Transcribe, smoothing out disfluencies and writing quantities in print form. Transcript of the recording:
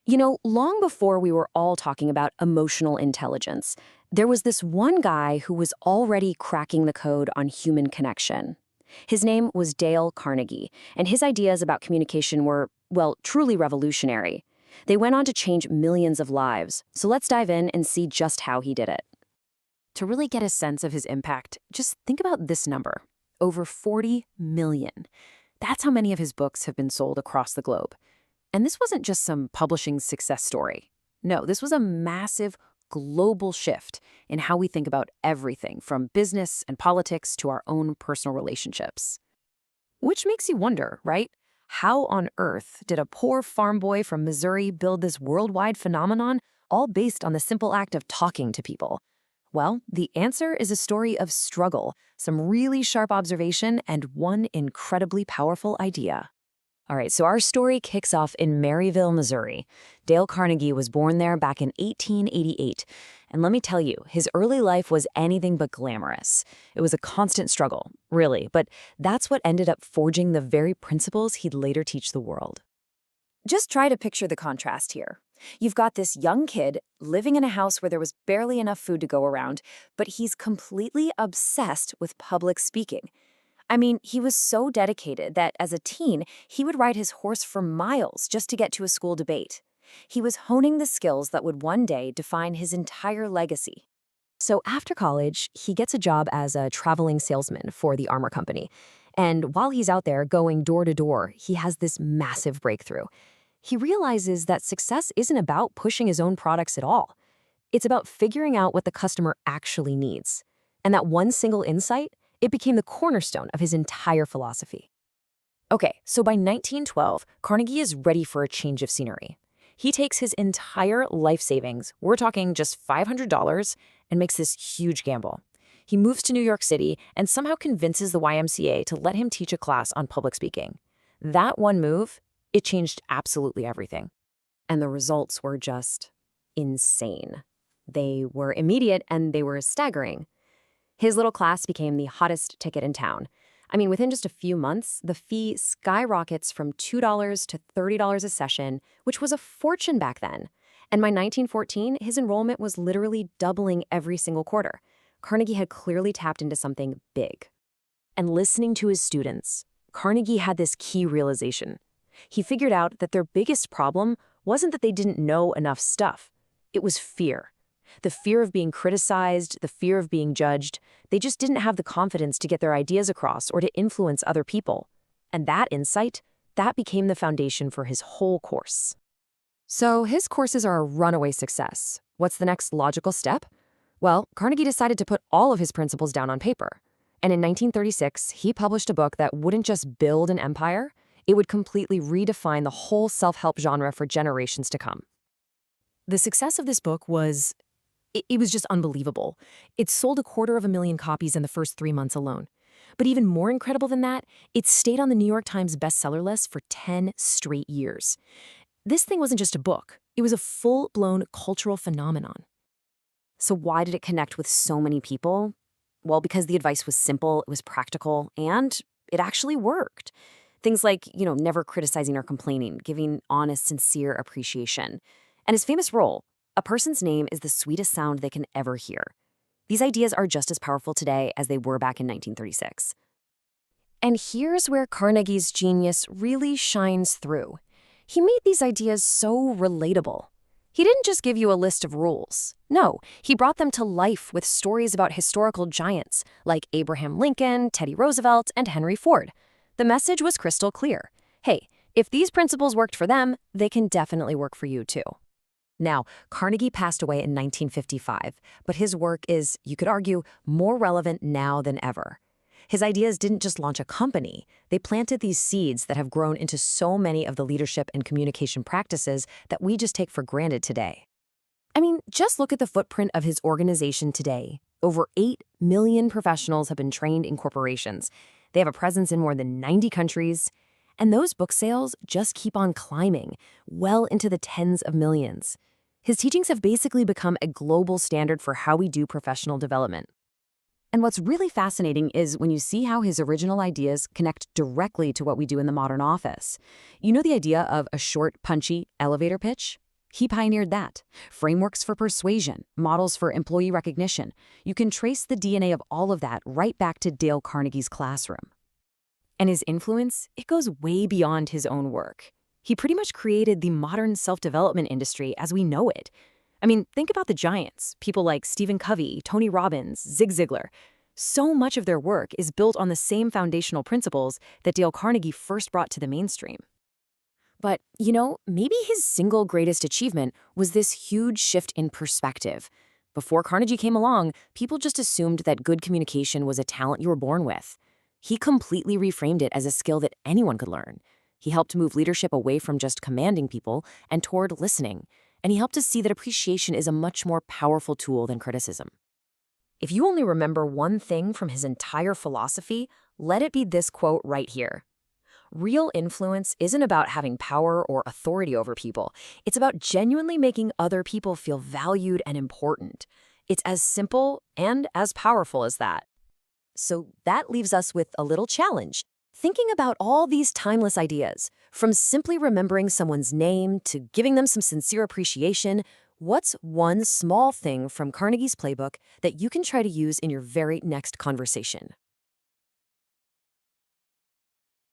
Long before we were all talking about emotional intelligence, there was this one guy who was already cracking the code on human connection. His name was Dale Carnegie, and his ideas about communication were, well, truly revolutionary. They went on to change millions of lives, so let's dive in and see just how he did it. To really get a sense of his impact, just think about this number: over 40 million. That's how many of his books have been sold across the globe. And this wasn't just some publishing success story. No, this was a massive global shift in how we think about everything from business and politics to our own personal relationships. Which makes you wonder, right? How on earth did a poor farm boy from Missouri build this worldwide phenomenon, all based on the simple act of talking to people? Well, the answer is a story of struggle, some really sharp observation, and one incredibly powerful idea. All right, so our story kicks off in Maryville, Missouri. Dale Carnegie was born there back in 1888. And let me tell you, his early life was anything but glamorous. It was a constant struggle, really, but that's what ended up forging the very principles he'd later teach the world. Just try to picture the contrast here. You've got this young kid living in a house where there was barely enough food to go around, but he's completely obsessed with public speaking. I mean, he was so dedicated that as a teen, he would ride his horse for miles just to get to a school debate. He was honing the skills that would one day define his entire legacy. So after college, he gets a job as a traveling salesman for the armor company. And while he's out there going door to door, he has this massive breakthrough. He realizes that success isn't about pushing his own products at all. It's about figuring out what the customer actually needs. And that one single insight, it became the cornerstone of his entire philosophy. Okay, so by 1912, Carnegie is ready for a change of scenery. He takes his entire life savings, we're talking just $500, and makes this huge gamble. He moves to New York City and somehow convinces the YMCA to let him teach a class on public speaking. That one move, it changed absolutely everything. And the results were just insane. They were immediate and they were staggering. His little class became the hottest ticket in town. I mean, within just a few months, the fee skyrockets from $2 to $30 a session, which was a fortune back then. And by 1914, his enrollment was literally doubling every single quarter. Carnegie had clearly tapped into something big. And listening to his students, Carnegie had this key realization. He figured out that their biggest problem wasn't that they didn't know enough stuff. It was fear. The fear of being criticized, the fear of being judged. They just didn't have the confidence to get their ideas across or to influence other people. And that insight, that became the foundation for his whole course. So his courses are a runaway success. What's the next logical step? Well, Carnegie decided to put all of his principles down on paper. And in 1936, he published a book that wouldn't just build an empire, it would completely redefine the whole self-help genre for generations to come. The success of this book was It was just unbelievable. It sold 250,000 copies in the first 3 months alone. But even more incredible than that, it stayed on the New York Times bestseller list for 10 straight years. This thing wasn't just a book. It was a full-blown cultural phenomenon. So why did it connect with so many people? Well, because the advice was simple, it was practical, and it actually worked. Things like, never criticizing or complaining, giving honest, sincere appreciation. And his famous role, a person's name is the sweetest sound they can ever hear. These ideas are just as powerful today as they were back in 1936. And here's where Carnegie's genius really shines through. He made these ideas so relatable. He didn't just give you a list of rules. No, he brought them to life with stories about historical giants like Abraham Lincoln, Teddy Roosevelt, and Henry Ford. The message was crystal clear. Hey, if these principles worked for them, they can definitely work for you too. Now, Carnegie passed away in 1955, but his work is, you could argue, more relevant now than ever. His ideas didn't just launch a company, they planted these seeds that have grown into so many of the leadership and communication practices that we just take for granted today. I mean, just look at the footprint of his organization today. Over 8 million professionals have been trained in corporations. They have a presence in more than 90 countries. And those book sales just keep on climbing, well into the tens of millions. His teachings have basically become a global standard for how we do professional development. And what's really fascinating is when you see how his original ideas connect directly to what we do in the modern office. You know the idea of a short, punchy elevator pitch? He pioneered that. Frameworks for persuasion, models for employee recognition. You can trace the DNA of all of that right back to Dale Carnegie's classroom. And his influence, it goes way beyond his own work. He pretty much created the modern self-development industry as we know it. I mean, think about the giants, people like Stephen Covey, Tony Robbins, Zig Ziglar. So much of their work is built on the same foundational principles that Dale Carnegie first brought to the mainstream. But, maybe his single greatest achievement was this huge shift in perspective. Before Carnegie came along, people just assumed that good communication was a talent you were born with. He completely reframed it as a skill that anyone could learn. He helped move leadership away from just commanding people and toward listening. And he helped us see that appreciation is a much more powerful tool than criticism. If you only remember one thing from his entire philosophy, let it be this quote right here. Real influence isn't about having power or authority over people. It's about genuinely making other people feel valued and important. It's as simple and as powerful as that. So that leaves us with a little challenge. Thinking about all these timeless ideas, from simply remembering someone's name to giving them some sincere appreciation, what's one small thing from Carnegie's playbook that you can try to use in your very next conversation?